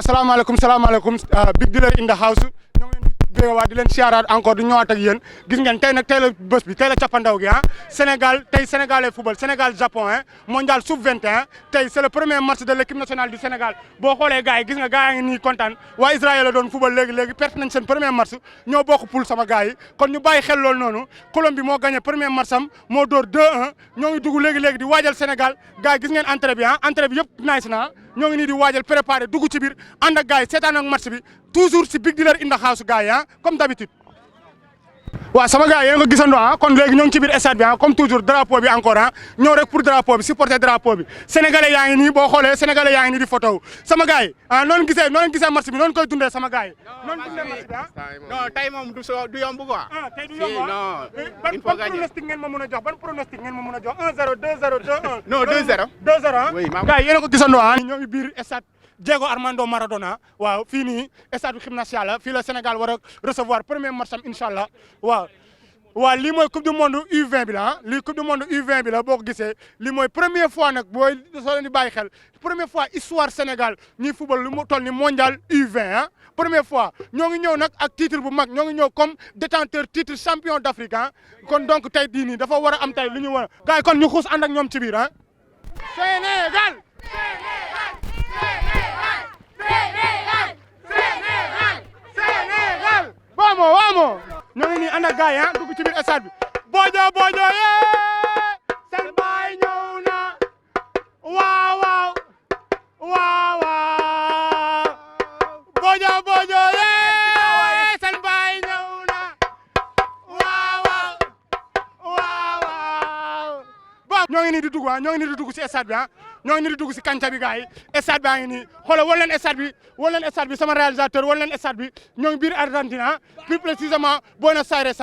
waaw salaamaaleykum big dealer in the house ñoo ngi leen di bégewaat di leen siyaaraat encore di ñëwaat ak yéen gis ngeen tey nag tey la bés bi tey la cappandaw gi Sénégal tey sénégalais football Sénégal Japon mondial sub-21 tey c'est le premier match de l'équipe nationale du Sénégal boo xoolee gars yi gis nga gars yi ngi nii kontaan waa Israël la doon football léegi perte nañ seen premier match ñoo bokk poule sama gars yi kon ñu bàyyi xel loolu noonu Colombie moo gagné premier match am moo dóor 2-1 ñoo ngi dugg léegi di waajal Sénégal gars yi gis ngeen entrée bi entrée bi yëpp nice na ñoo ngi nii di waajal préparé dugg ci biir ànd ak gars yi seetaan ak match bi toujours si big dealer in the house gars yi comme d'habitude. waaw sama gars yéen a ko gisandoo kon léegi ñoo ngi ci biir stade bi comme toujours drapeau bi encore ñëw rek pour drapeau bi supporter drapeau bi sénégalais yaa ngi nii boo xoolee sénégalais yaa ngi nii di photo sama gars yi noonu gisee match bi noonu koy dundee sama gars yi. noonu dundee match bi non tey moom du yomb quoi. tey du yomb non il faut ban gagner. pronostic ngeen ma mën a jox ban pronostic ngeen ma mën a jox 1-0 2-0 2-1. non 2-0. 2-0 oui gars yi yéen a ko gisandoo ñoo ngi biir stade Diego Armando Maradona waaw fii nii stade bi gymnasial la fii la Sénégal war a recevoir premier match am incha allah waaw lii mooy coupe du monde u20 bi la lii coupe du monde u20 bi la boo ko gisee lii mooy première fois nag booy soo leen di bàyyi xel première fois histoire Sénégal ñuy football lu mu toll ni mondial u20 première fois ñoo ngi ñëw nag ak titre bu mag ñoo ngi ñëw comme détenteur titre champion d'Afrique kon donc tey dii nii dafa war a am tey lu ñu war a gars yi kon ñu xuus ànd ak ñoom ci biir Sénégal Sénégal vamos ñoo ngi nii ànd ak gars yi dugg ci biir stade bi bojo yee seen baay ñëw na waaw bojo yee seen baay ñëw na waaw ñoo ngi nii di dugg ñoo ngi nii di dugg ci stade bi ñoo ngi nii di dugg si kanca bi gars yi stade baa ngi nii xoolal wan leen stade bi sama réalisateur wan leen stade bi ñoo ngi biir Argentine plus précisément Buenos Aires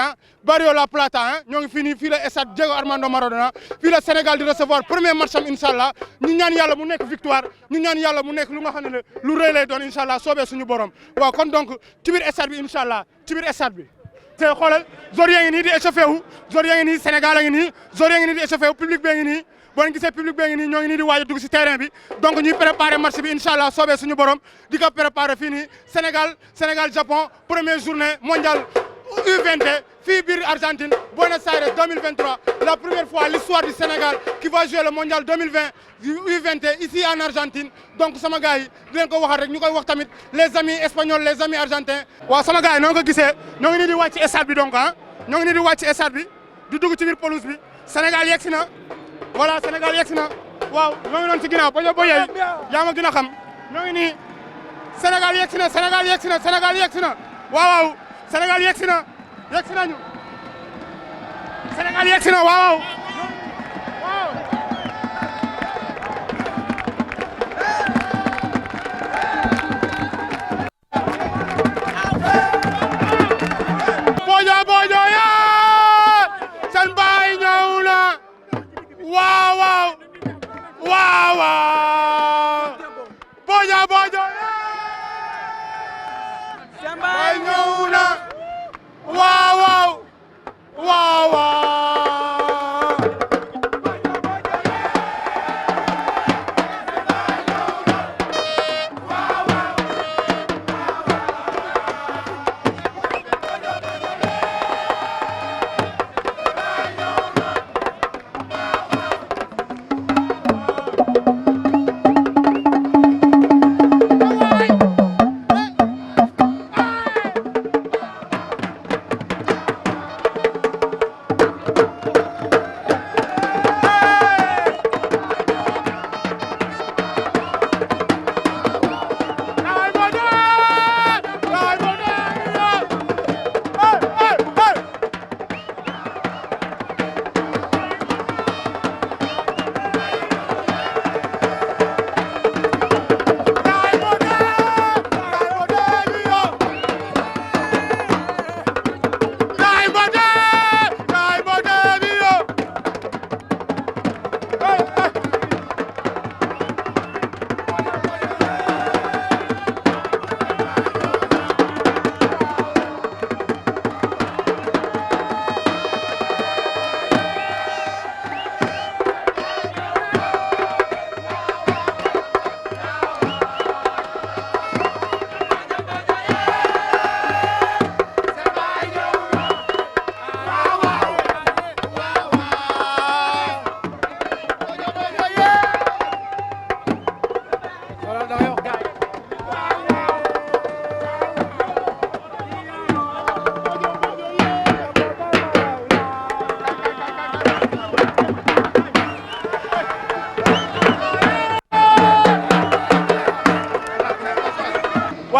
Barrio La Plata ñoo ngi fii la stade Diego Armando Maradona fii la Sénégal di recevoir premier match am incha allah ñu ñaan yàlla mu nekk victoire ñu ñaan yàlla mu nekk lu nga xam ne lu rëy lay doon incha allah soobee suñu borom waaw kon donc ci biir stade bi incha allah ci biir stade bi te xoolal joueurs yaa ngi nii di échauffé wu joueurs yaa ngi nii Sénégal a ngi nii joueurs yaa ngi nii di échauffé wu public bee ngi nii boo gisee public bee ngi nii ñoo ngi nii di waaj a dugg si terrain bi donc ñuy préparé match bi incha allah soobee suñu borom di ko préparé fii nii Sénégal Japon première journée mondiale u20 fii biir Argentine Buenos Aires 2023 la première fois l'histoire du Sénégal qui va jouer le mondial 2020 u20 ici en Argentine donc sama gars yi di leen ko waxaat rek ñu koy wax tamit les amis espagnols les amis argentins. waaw sama gars yi noo ko gisee ñoo ngi nii di wàcc stade bi donc ñoo ngi nii di wàcc stade bi di dugg ci biir pelouse bi Sénégal yegsi na. voilà Sénégal yegsi na waaw ñoo ngi noonu ci ginnaaw ba yey yaa ma gën a xam ñoo ngi nii Sénégal yegsi na Sénégal yegsi na waaw Sénégal yegsi nañu Sénégal yegsi na waaw bojo yaa seen baay ñëw na waaw bojo baay ñëw na waaw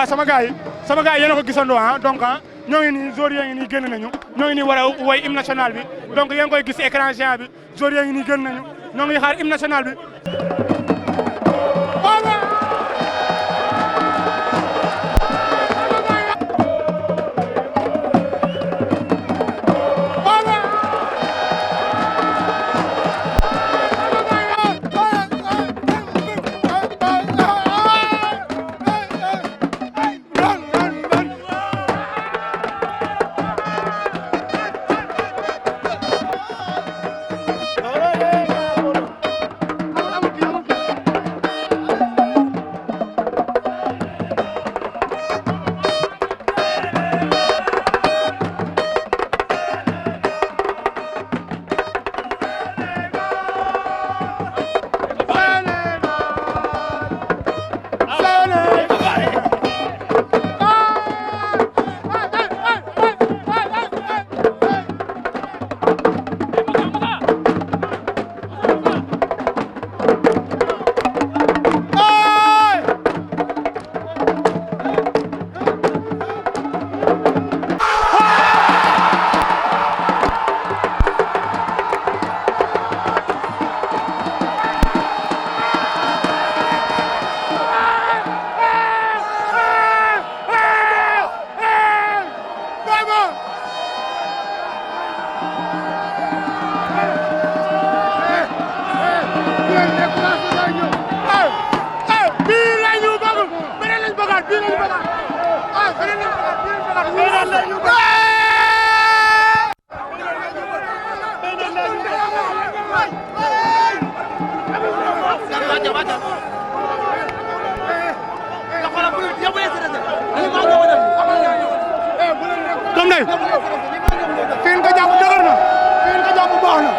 sama gars yi yéen a ko gisandoo donc ñoo ngi nii joueurs yi ngi nii génn nañu ñoo ngi nii war a woy hymne national bi donc yéen koy gis écran géant bi joueurs yi ngi nii génn nañu ñoo ngi xaar hymne national bi. comme ne fi nga ko jàpp dëgër na fi nga ko jàpp baax na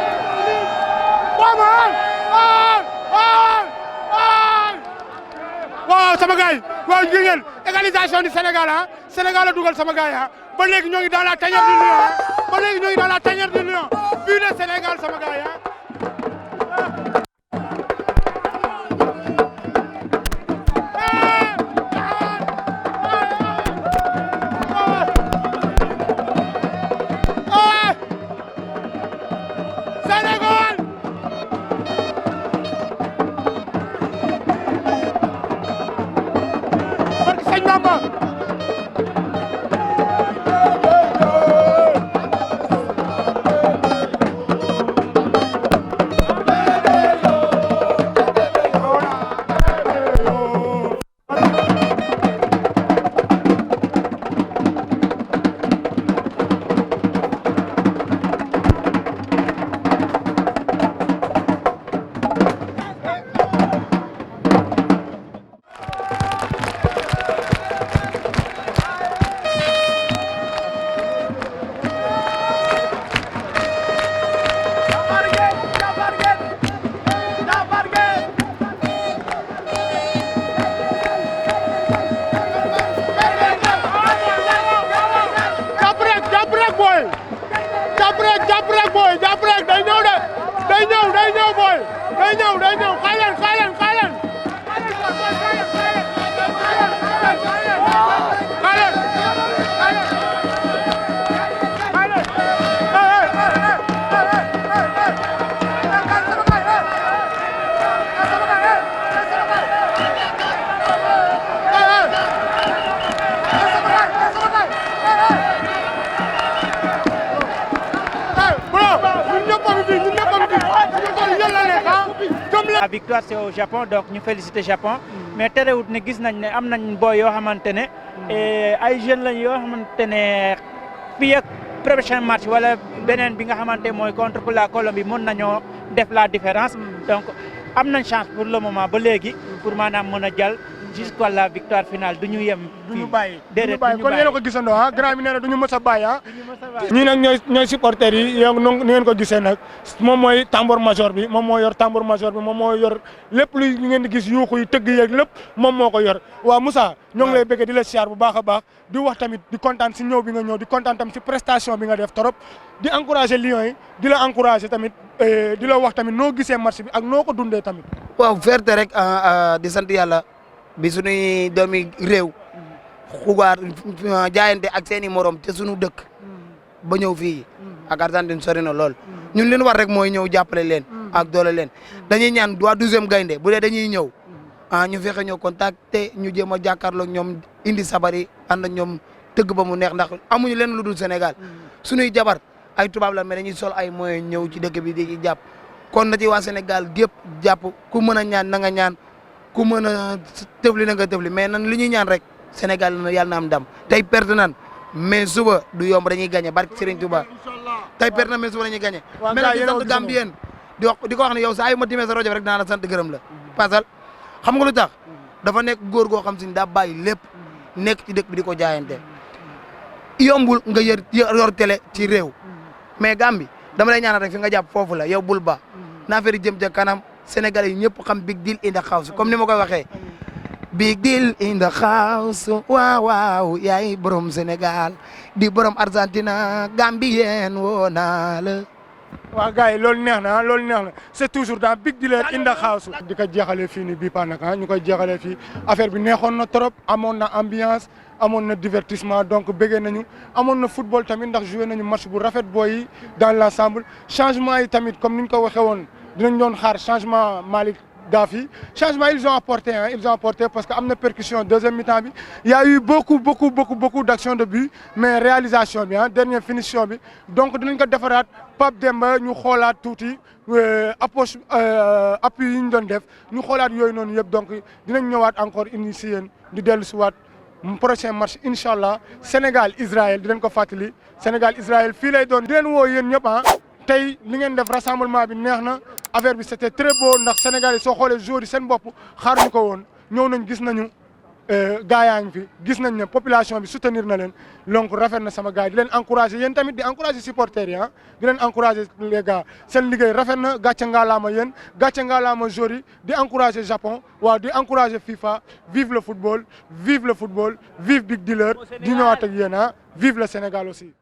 waaw sama gars yi waaw gis ngeen égalisation du Sénégal Sénégal a dugal sama gars yi ba léegi ñoo ngi dans la tanière du lion ba léegi ñoo ngi dans la tanière du lion but de Sénégal sama gars yi La victoire c'est au Japon donc ñu féliciter Japon mais terewut ne gis nañ ne am nañ boy yoo xamante ne ay jeunes lañ yoo xamante ne fii ak prochain match wala beneen bi nga xamante mooy contre la Colombie mën nañoo def la différence donc am nañ chance pour le moment ba léegi pour maanaam mën a jàll jusqu'à la victoire finale du ñu yem. du ñu bàyyi déedéet du ñu kon yéen a ko gisandoo grand bi nee na du ñu mës a bàyyi ñii nag ñooy supporters yi yow ni ngeen ko gisee nag moom mooy tambour major bi moom moo yor tambour major bi moom moo yor lépp lu ngeen di gis yuuxu yi tëgg yeeg lépp moom moo ko yor waaw Moussa ñoo ngi lay bëgg di la siyaar bu baax a baax di wax tamit di kontaan si ñëw bi nga ñëw di kontaan tamit si prestation bi nga def trop di encourager Lions yi di la encourager tamit di la wax tamit noo gisee match bi ak noo ko dundee tamit. waaw fierté rek di sant yàlla bi suñuy doomi réew xugaar jaayante ak seen i morom te suñu dëkk ba ñëw fii ak Argentine sori na lool ñun leen war rek mooy ñëw jàppale leen ak doole leen dañuy ñaan waa 12e gaynde bu dee dañuy ñëw ñu fexe ñëw contacter ñu jéem a jàkkaarloo ñoom indi sabari ànd ak ñoom tëgg ba mu neex ndax amuñu leen lu dul Sénégal suñuy jabar ay tubaab la mais dañuy sol ay moyens ñëw ci dëkk bi di ci jàpp kon na ci waa Sénégal gépp jàpp ku mën a ñaan na nga ñaan ku mën a tëfli na nga tëfli mais nan li ñuy ñaan rek Sénégal na yàlla na am ndam tey perte nan mais suba du yomb dañuy gagné barke Serigne Touba tey perte na mais suba dañuy gagné. waaw mais nag di sant Gambien di ko wax ne yow saa yu ma timee sa rajo rek dinaa la sant gërëm la parce que xam nga lu tax dafa nekk góor goo xam si ne daa bàyyi lépp nekk ci dëkk bi di ko jaayante yombul nga yor télé ci réew mais Gambie dama lay ñaanal rek fi nga jàpp foofu la yow bul ba naa feri jëm ca kanam Sénégalais yi ñëpp xam big deal in the house comme ni ma koy waxee big deal in the house waaw waaw yaay borom Sénégal di borom Argentine Gambien woo naa la. waaw gars yi loolu neex na c'est toujours dans big dealer in the house. di ko jeexalee fii nii bii nag ñu koy jeexalee fii affaire bi neexoon na trop amoon na ambiance amoon na divertissement donc bëggee nañu amoon na football tamit ndax joué nañu match bu rafet booy yi dans l'ensemble changement yi tamit comme ni ñu ko waxee woon dinañ doon xaar changement Malick Dafi changement ils ont apporté parce que am na percussion deuxième mi-temps bi il y a eu beaucoup d'actions de but mais réalisation bi dernière finition bi donc dinañ ko defaraat Pape Demba ñu xoolaat tuuti approche appui yi ñu doon def ñu xoolaat yooyu noonu yëpp donc dinañ ñëwaat encore indi si yéen di dellu si waat prochain match incha allah Sénégal Israël di leen ko fàttali Sénégal Israël fii lay doon di leen woo yéen ñëpp tey li ngeen def rassemblement bi neex na affaire bi c'était très beau ndax Sénégal yi soo xoolee joueurs yi seen bopp xaaruñu ko woon ñëw nañ gis nañu gaa yaa ngi fi gis nañ ne population bi soutenir na leen donc rafet na sama gars yi di leen encourager yéen tamit di encourager supporters yi di leen encourager les gars seen liggéey rafet na gàcce ngalaama yéen gàcce ngalaama joueurs yi di encourager Japon waaw di encourager FIFA vive le football vive Big Dealer di ñëwaat ak yéen vive le Sénégal aussi.